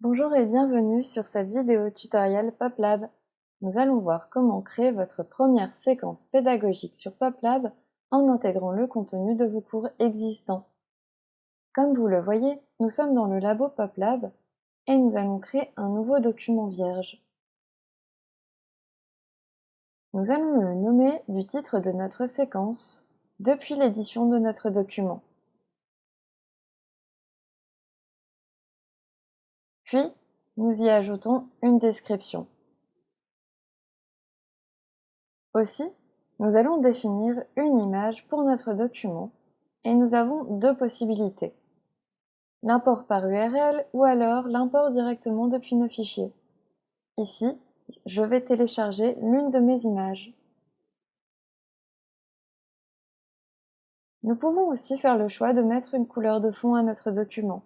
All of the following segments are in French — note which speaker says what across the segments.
Speaker 1: Bonjour et bienvenue sur cette vidéo tutoriel PopLab. Nous allons voir comment créer votre première séquence pédagogique sur PopLab en intégrant le contenu de vos cours existants. Comme vous le voyez, nous sommes dans le labo PopLab et nous allons créer un nouveau document vierge. Nous allons le nommer du titre de notre séquence depuis l'édition de notre document. Puis, nous y ajoutons une description. Aussi, nous allons définir une image pour notre document et nous avons deux possibilités. L'import par URL ou alors l'import directement depuis nos fichiers. Ici, je vais télécharger l'une de mes images. Nous pouvons aussi faire le choix de mettre une couleur de fond à notre document.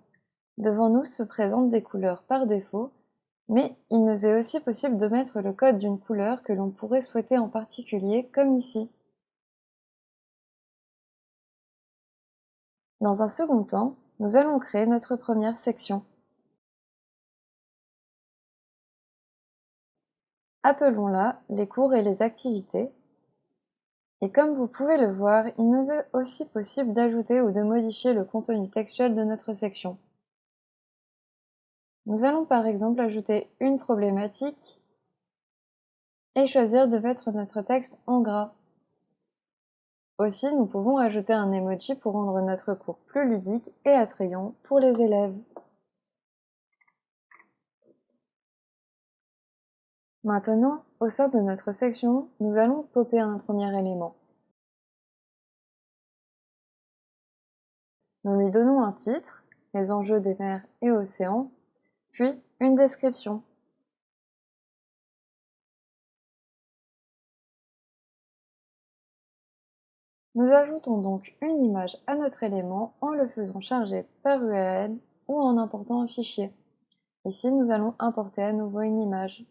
Speaker 1: Devant nous se présentent des couleurs par défaut, mais il nous est aussi possible de mettre le code d'une couleur que l'on pourrait souhaiter en particulier, comme ici. Dans un second temps, nous allons créer notre première section. Appelons-la les cours et les activités. Et comme vous pouvez le voir, il nous est aussi possible d'ajouter ou de modifier le contenu textuel de notre section. Nous allons par exemple ajouter une problématique et choisir de mettre notre texte en gras. Aussi, nous pouvons ajouter un emoji pour rendre notre cours plus ludique et attrayant pour les élèves. Maintenant, au sein de notre section, nous allons popper un premier élément. Nous lui donnons un titre, les enjeux des mers et océans, puis une description. Nous ajoutons donc une image à notre élément en le faisant charger par URL ou en important un fichier. Ici, nous allons importer à nouveau une image.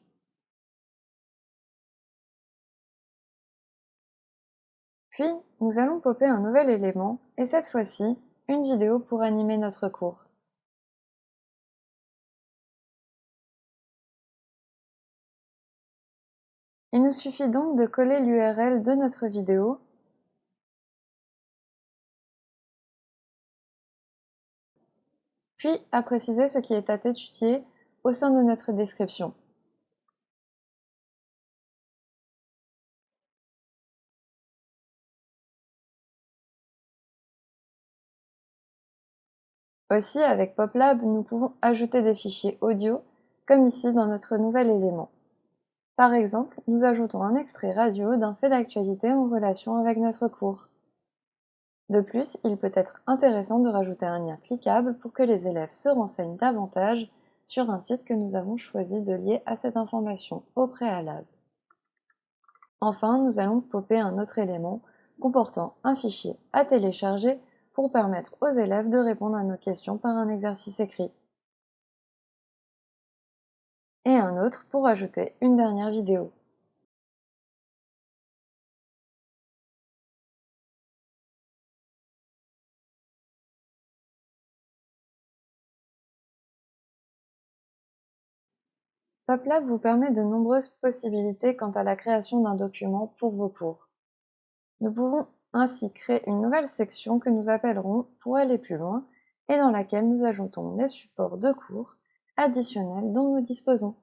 Speaker 1: Puis, nous allons popper un nouvel élément, et cette fois-ci, une vidéo pour animer notre cours. Il nous suffit donc de coller l'URL de notre vidéo puis à préciser ce qui est à étudier au sein de notre description. Aussi, avec PopLab, nous pouvons ajouter des fichiers audio, comme ici dans notre nouvel élément. Par exemple, nous ajoutons un extrait radio d'un fait d'actualité en relation avec notre cours. De plus, il peut être intéressant de rajouter un lien cliquable pour que les élèves se renseignent davantage sur un site que nous avons choisi de lier à cette information au préalable. Enfin, nous allons popper un autre élément comportant un fichier à télécharger pour permettre aux élèves de répondre à nos questions par un exercice écrit. Et un autre pour ajouter une dernière vidéo. PopLab vous permet de nombreuses possibilités quant à la création d'un document pour vos cours. Nous pouvons ainsi créer une nouvelle section que nous appellerons pour aller plus loin et dans laquelle nous ajoutons les supports de cours additionnels dont nous disposons.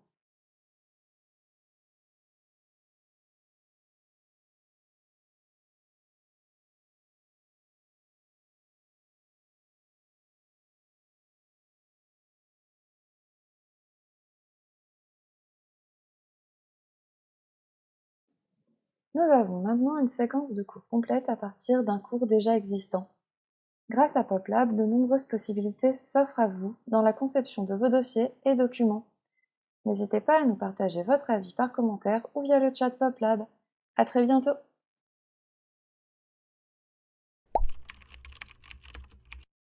Speaker 1: Nous avons maintenant une séquence de cours complète à partir d'un cours déjà existant. Grâce à PopLab, de nombreuses possibilités s'offrent à vous dans la conception de vos dossiers et documents. N'hésitez pas à nous partager votre avis par commentaire ou via le chat PopLab. À très bientôt!